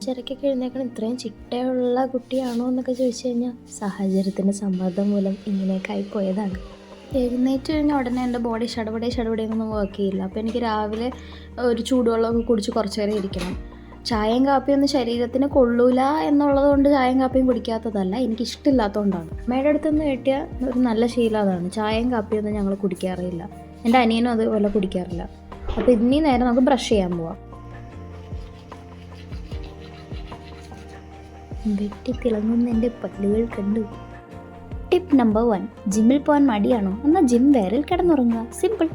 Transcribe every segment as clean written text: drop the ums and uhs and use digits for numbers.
അഞ്ചരക്കൊക്കെ എഴുന്നേക്കണം, ഇത്രയും ചിട്ടയുള്ള കുട്ടിയാണോ എന്നൊക്കെ ചോദിച്ചു കഴിഞ്ഞാൽ സാഹചര്യത്തിൻ്റെ സമ്മർദ്ദം മൂലം ഇങ്ങനെയൊക്കെ ആയിപ്പോയതാണ്. എഴുന്നേറ്റ് കഴിഞ്ഞാൽ ഉടനെ എൻ്റെ ബോഡി ഷടപടയൊന്നും വർക്ക് ചെയ്യില്ല. അപ്പോൾ എനിക്ക് രാവിലെ ഒരു ചൂടുവെള്ളമൊക്കെ കുടിച്ച് കുറച്ച് നേരം ഇരിക്കണം. ചായയും കാപ്പിയൊന്നും ശരീരത്തിന് കൊള്ളൂല എന്നുള്ളത് കൊണ്ട് ചായയും കാപ്പിയും കുടിക്കാത്തതല്ല, എനിക്കിഷ്ടമില്ലാത്തതുകൊണ്ടാണ്. അമ്മയുടെ അടുത്തുനിന്ന് കിട്ടിയ ഒരു നല്ല ശീലം അതാണ്. ചായയും കാപ്പിയൊന്നും ഞങ്ങൾ കുടിക്കാറില്ല. എൻ്റെ അനിയനും അതുപോലെ കുടിക്കാറില്ല. അപ്പോൾ ഇനി നേരെ നമുക്ക് ബ്രഷ് ചെയ്യാൻ പോവാം. വെട്ടി തിളങ്ങുന്ന എൻ്റെ പല്ലുകൾ കണ്ടു. ടിപ്പ് നമ്പർ 1, ജിമ്മിൽ പോകാൻ മടിയാണോ? എന്നാൽ ജിം വേറിൽ കിടന്നുറങ്ങുക. സിമ്പിൾ.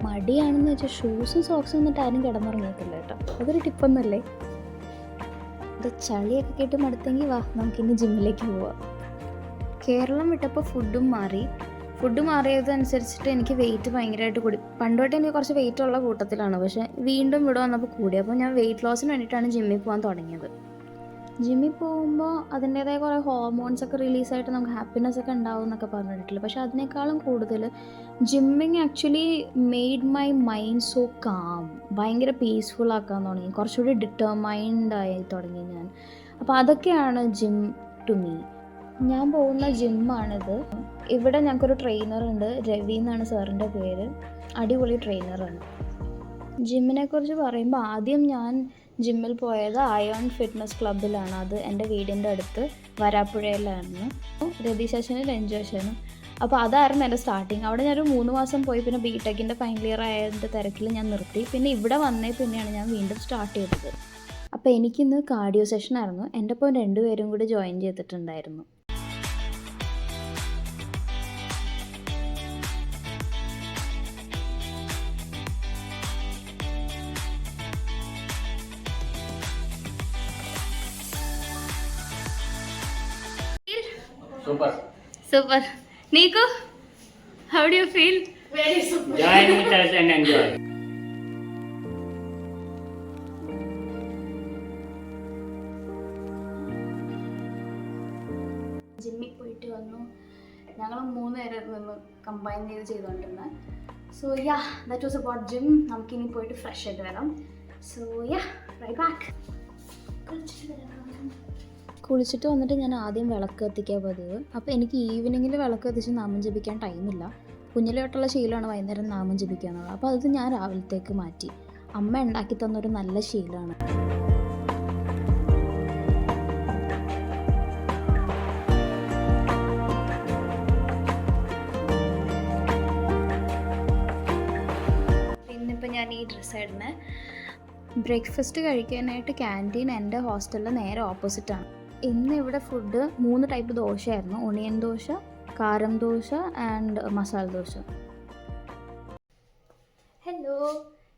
മടിയാണെന്ന് വെച്ചാൽ ഷൂസും സോക്സും എന്നിട്ട് ആരും കിടന്നുറങ്ങിയിട്ടില്ല കേട്ടോ. അതൊരു ടിപ്പൊന്നല്ലേ. ഇത് ചളിയൊക്കെ കേട്ട് മടുത്തെങ്കിൽ വാ, നമുക്കിന്ന് ജിമ്മിലേക്ക് പോവാം. കേരളം വിട്ടപ്പോൾ ഫുഡും മാറിയതനുസരിച്ചിട്ട് എനിക്ക് വെയിറ്റ് ഭയങ്കരമായിട്ട് കൂടി. പണ്ടോട്ട് എനിക്ക് കുറച്ച് വെയിറ്റ് ഉള്ള കൂട്ടത്തിലാണ്, പക്ഷേ വീണ്ടും ഇവിടെ വന്നപ്പോൾ കൂടി. അപ്പോൾ ഞാൻ വെയിറ്റ് ലോസിന് വേണ്ടിയിട്ടാണ് ജിമ്മിൽ പോകാൻ തുടങ്ങിയത്. ജിമ്മിൽ പോകുമ്പോൾ അതിൻ്റേതായ കുറേ ഹോർമോൺസൊക്കെ റിലീസായിട്ട് നമുക്ക് ഹാപ്പിനെസ് ഒക്കെ ഉണ്ടാവും എന്നൊക്കെ പറഞ്ഞിട്ടില്ല. പക്ഷേ അതിനേക്കാളും കൂടുതൽ gymming actually made my mind so calm. ഭയങ്കര പീസ്ഫുൾ ആക്കാൻ തുടങ്ങി, കുറച്ചുകൂടി ഡിറ്റർമൈൻഡ് ആയി തുടങ്ങി ഞാൻ. അപ്പോൾ അതൊക്കെയാണ് ജിം ടു മീ. ഞാൻ പോകുന്ന ജിമ്മാണിത്. ഇവിടെ ഞങ്ങൾക്കൊരു ട്രെയിനറുണ്ട്, രവി എന്നാണ് സാറിൻ്റെ പേര്. അടിപൊളി ട്രെയിനറാണ്. ജിമ്മിനെക്കുറിച്ച് പറയുമ്പോൾ ആദ്യം ഞാൻ ജിമ്മിൽ പോയത് അയോൺ ഫിറ്റ്നസ് ക്ലബ്ബിലാണ്. അത് എൻ്റെ വീടിൻ്റെ അടുത്ത് വരാപ്പുഴയിലായിരുന്നു. രതി ശശനും രഞ്ജു ശശനും. അപ്പോൾ അതായിരുന്നു എൻ്റെ സ്റ്റാർട്ടിങ്. അവിടെ ഞാനൊരു 3 മാസം പോയി. പിന്നെ ബിടെക്കിൻ്റെ ഫൈനൽ ഇയർ ആയതിൻ്റെ തിരക്കിൽ ഞാൻ നിർത്തി. പിന്നെ ഇവിടെ വന്നേ പിന്നെയാണ് ഞാൻ വീണ്ടും സ്റ്റാർട്ട് ചെയ്തത്. അപ്പോൾ എനിക്കിന്ന് കാർഡിയോ സെഷനായിരുന്നു. എൻ്റെ ഒപ്പം 2 പേരും കൂടി ജോയിൻ ചെയ്തിട്ടുണ്ടായിരുന്നു. Super. Nico, how do you feel? Very super. Join with us and enjoy. ജിമ്മിൽ പോയിട്ട് വന്നു. ഞങ്ങൾ 3 പേരും നിന്ന് കമ്പൈൻ ചെയ്തുകൊണ്ടിരുന്നത്. So yeah, that was about gym. നമുക്കിനി പോയിട്ട് ഫ്രഷ് ആയിട്ട് വരാം. So yeah, right back. കുളിച്ചിട്ട് വന്നിട്ട് ഞാൻ ആദ്യം വിളക്ക് കത്തിക്കാൻ പതിവ്. അപ്പോൾ എനിക്ക് ഈവനിങ്ങിൽ വിളക്ക് കത്തിച്ച് നാമം ജപിക്കാൻ ടൈമില്ല. കുഞ്ഞിലോട്ടുള്ള ശീലമാണ് വൈകുന്നേരം നാമം ജപിക്കുക എന്നുള്ളത്. അപ്പോൾ അത് ഞാൻ രാവിലത്തേക്ക് മാറ്റി. അമ്മ ഉണ്ടാക്കി തന്നൊരു നല്ല ശീലമാണ്. ഇന്നിപ്പോൾ ഞാൻ ഈ ഡ്രസ്സായിരുന്നു. ബ്രേക്ക്ഫാസ്റ്റ് കഴിക്കാനായിട്ട് ക്യാൻറ്റീൻ എൻ്റെ ഹോസ്റ്റലിൽ നേരെ ഓപ്പോസിറ്റാണ്. ഇന്ന് ഇവിടെ ഫുഡ് 3 ടൈപ്പ് ദോശയായിരുന്നു. ഒണിയൻ ദോശ, കാരം ദോശ ആൻഡ് മസാല ദോശ. ഹലോ,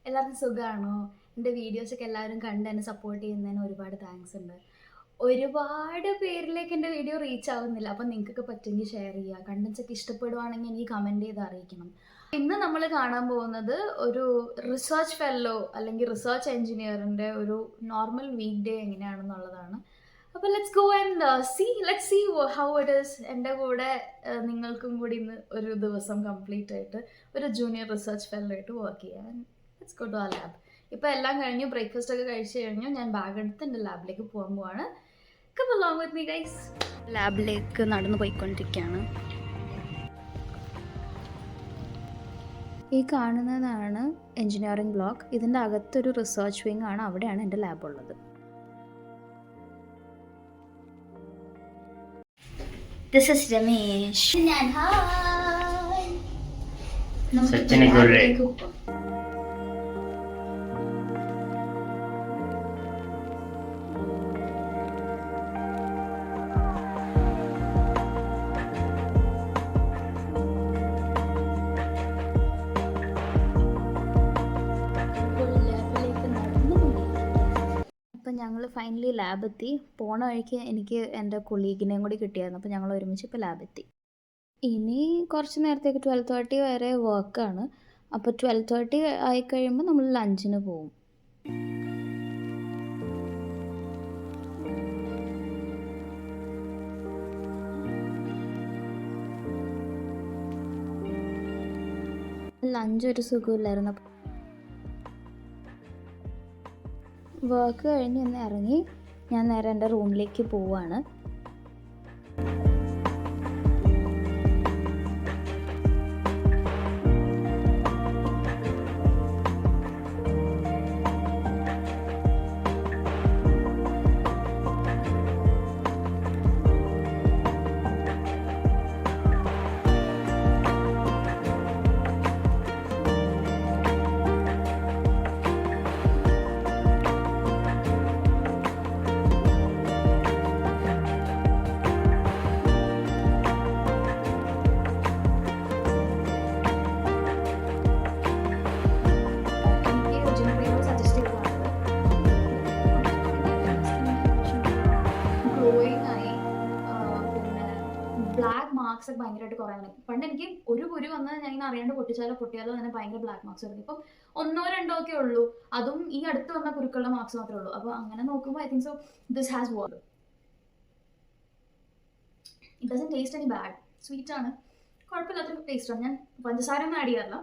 എല്ലാവർക്കും സുഖമാണോ? എൻ്റെ വീഡിയോസൊക്കെ എല്ലാവരും കണ്ട് എന്നെ സപ്പോർട്ട് ചെയ്യുന്നതിന് ഒരുപാട് താങ്ക്സ് ഉണ്ട്. ഒരുപാട് പേരിലേക്ക് എൻ്റെ വീഡിയോ റീച്ച് ആവുന്നില്ല. അപ്പം നിങ്ങൾക്കൊക്കെ പറ്റുമെങ്കിൽ ഷെയർ ചെയ്യുക. കണ്ടൻസൊക്കെ ഇഷ്ടപ്പെടുവാണെങ്കിൽ എനിക്ക് കമൻറ്റ് ചെയ്ത് അറിയിക്കണം. ഇന്ന് നമ്മൾ കാണാൻ പോകുന്നത് ഒരു റിസർച്ച് ഫെല്ലോ അല്ലെങ്കിൽ റിസർച്ച് എൻജിനീയറിൻ്റെ ഒരു നോർമൽ വീക്ക് ഡേ എങ്ങനെയാണെന്നുള്ളതാണ്. അപ്പോൾ let's go and see how it is. എൻ്റെ കൂടെ നിങ്ങൾക്കും കൂടി ഇന്ന് ഒരു ദിവസം കംപ്ലീറ്റ് ആയിട്ട് ഒരു ജൂനിയർ റിസർച്ച് ഫെല്ലോ ആയിട്ട് വർക്ക് ചെയ്യാൻ. ലെറ്റ്സ് ഗോ ടു ആ ലാബ്. ഇപ്പോൾ എല്ലാം കഴിഞ്ഞു, ബ്രേക്ക്ഫാസ്റ്റ് ഒക്കെ കഴിച്ച് കഴിഞ്ഞു. ഞാൻ ബാഗ് എടുത്ത് എൻ്റെ ലാബിലേക്ക് പോകാൻ പോവാണ്. Come along with me guys. ലാബിലേക്ക് നടന്നു പോയിക്കൊണ്ടിരിക്കുകയാണ്. ഈ കാണുന്നതാണ് എൻജിനീയറിംഗ് ബ്ലോക്ക്. ഇതിൻ്റെ അകത്തൊരു റിസർച്ച് വിങ് ആണ്. അവിടെയാണ് എൻ്റെ ലാബ് ഉള്ളത്. This is Ramesh. ഞാൻ സച്ചിൻ ഗുർരെ. അപ്പം ഞങ്ങൾ ഫൈനലി ലാബ് എത്തി. പോണ വഴിക്ക് എനിക്ക് എൻ്റെ കൊളീഗിനെയും കൂടി കിട്ടിയായിരുന്നു. അപ്പോൾ ഞങ്ങൾ ഒരുമിച്ച് ഇപ്പോൾ ലാബ് എത്തി. ഇനി കുറച്ച് നേരത്തേക്ക് 12:30 വരെ വർക്കാണ്. അപ്പോൾ 12:30 ആയിക്കഴിയുമ്പോൾ നമ്മൾ ലഞ്ചിന് പോവും. ലഞ്ച് ഒരു സുഖമില്ലായിരുന്നു. വർക്ക് കഴിഞ്ഞ് ഒന്ന് ഇറങ്ങി ഞാൻ നേരെ എൻ്റെ റൂമിലേക്ക് പോവുകയാണ്. ബ്ലാക്ക് മാർക്സ് ഒക്കെ ഭയങ്കരമായിട്ട് കുറയാനാണ്. പണ്ട് എനിക്ക് ഒരു കുരു വന്നാൽ ഞാൻ ഇങ്ങനെ അറിയാണ്ട് പൊട്ടിയാലോ തന്നെ ഭയങ്കര ബ്ലാക്ക് മാർക്സ് വരുന്നത്. ഇപ്പം 1-2 ഒക്കെ ഉള്ളൂ, അതും ഈ അടുത്ത് വന്ന കുരുക്കളുടെ മാർക്സ് മാത്രമേ ഉള്ളൂ. അപ്പോൾ അങ്ങനെ നോക്കുമ്പോൾ I think so this has work. It doesn't taste any bad, sweet ആണ്, കുഴപ്പമില്ലാത്തൊരു ടേസ്റ്റാണ്. ഞാൻ പഞ്ചസാര ഒന്നും ആഡ് ചെയ്യാറില്ല.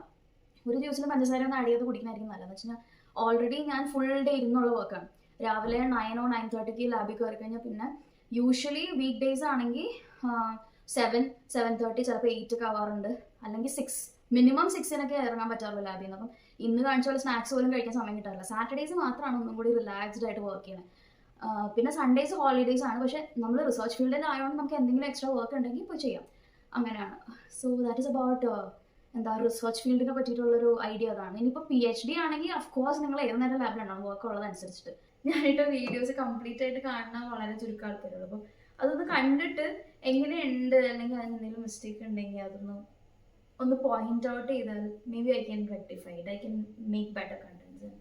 ഒരു ജ്യൂസിന് പഞ്ചസാര ഒന്ന് ആഡ് ചെയ്ത് കുടിക്കുന്നതായിരിക്കും നല്ലതെന്ന് വെച്ച് കഴിഞ്ഞാൽ ഓൾറെഡി ഞാൻ ഫുൾ ഡേ ഇരുന്നുള്ള വർക്കാണ്. രാവിലെ 9 or 9:30 ലാബിൽ കയറി കഴിഞ്ഞാൽ പിന്നെ യൂഷ്വലി വീക്ക് ഡേയ്സ് ആണെങ്കിൽ 7, 7:30 ചിലപ്പോൾ 8 ഒക്കെ ആവാറുണ്ട്, അല്ലെങ്കിൽ 6, മിനിമം 6-നൊക്കെ ഇറങ്ങാൻ പറ്റാറുള്ളൂ ലാബിൽ നിന്ന്. അപ്പം ഇന്ന് കാണിച്ച പോലെ സ്നാക്സ് പോലും കഴിക്കാൻ സമയം കിട്ടാറില്ല. സാറ്റർഡേയ്സ് മാത്രമാണ് ഒന്നും കൂടി റിലാക്സ്ഡ് ആയിട്ട് വർക്ക് ചെയ്യുന്നത്. പിന്നെ സൺഡേയ്സ് ഹോളിഡേയ്സ് ആണ്. പക്ഷേ നമ്മൾ റിസർച്ച് ഫീൽഡിൽ ആയതുകൊണ്ട് നമുക്ക് എന്തെങ്കിലും എക്സ്ട്രാ വർക്ക് ഉണ്ടെങ്കിൽ ഇപ്പോൾ ചെയ്യാം, അങ്ങനെയാണ്. So that is about research ഫീൽഡിനെ പറ്റിയിട്ടുള്ളൊരു ഐഡിയ അതാണ്. ഇനിയിപ്പോൾ PhD ആണെങ്കിൽ അഫ്കോഴ്സ് നിങ്ങൾ ഏത് നേരം ലാബിലുണ്ടാവും വർക്ക് ഉള്ളതനുസരിച്ചിട്ട്. ഞാനിട്ട് വീഡിയോസ് കംപ്ലീറ്റ് ആയിട്ട് കാണുന്ന വളരെ ചുരുക്കം ആൾക്കാരുള്ളൂ. അപ്പം അതൊന്ന് കണ്ടിട്ട് എങ്ങനെയുണ്ട്, അല്ലെങ്കിൽ അതിന് എന്തെങ്കിലും മിസ്റ്റേക്ക് ഉണ്ടെങ്കിൽ ഒന്ന് പോയിന്റ് ഔട്ട് ചെയ്താൽ may be I can rectify it, I can make better contents.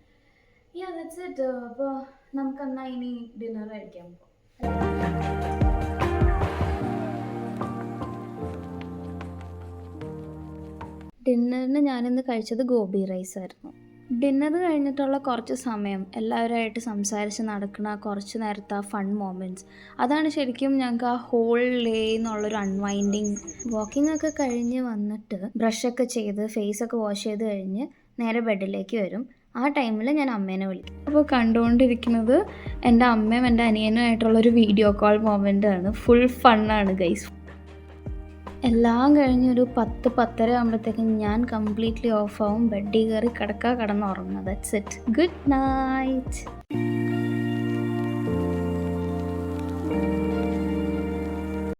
Yeah that's it. അപ്പോൾ നമുക്കെന്നാൽ ഇനി ഡിന്നർ കഴിക്കാൻ പോകാം. ഡിന്നറിന് ഞാനിന്ന് കഴിച്ചത് ഗോബി റൈസ് ആയിരുന്നു. ഡിന്നർ കഴിഞ്ഞിട്ടുള്ള കുറച്ച് സമയം എല്ലാവരുമായിട്ട് സംസാരിച്ച് നടക്കുന്ന കുറച്ച് നേരത്തെ ഫൺ മൊമെൻറ്റ്സ്, അതാണ് ശരിക്കും ഞങ്ങൾക്ക് ആ ഹോൾ ഡേ എന്നുള്ളൊരു അൺവൈൻഡിങ്. വാക്കിംഗ് ഒക്കെ കഴിഞ്ഞ് വന്നിട്ട് ബ്രഷൊക്കെ ചെയ്ത് ഫേസൊക്കെ വാഷ് ചെയ്ത് കഴിഞ്ഞ് നേരെ ബെഡിലേക്ക് വരും. ആ ടൈമിൽ ഞാൻ അമ്മേനെ വിളിക്കും. അപ്പോൾ കണ്ടുകൊണ്ടിരിക്കുന്നത് എൻ്റെ അമ്മയും എൻ്റെ അനിയനുമായിട്ടുള്ളൊരു വീഡിയോ കോൾ മൊമെൻ്റ് ആണ്. ഫുൾ ഫണ്ണാണ് ഗൈസ്. എല്ലാം കഴിഞ്ഞൊരു 10-10:30 ആകുമ്പോഴത്തേക്കും ഞാൻ കംപ്ലീറ്റ്ലി ഓഫ് ആവും, ബെഡിൽ കയറി കിടന്നുറങ്ങുക. That's it. Good night.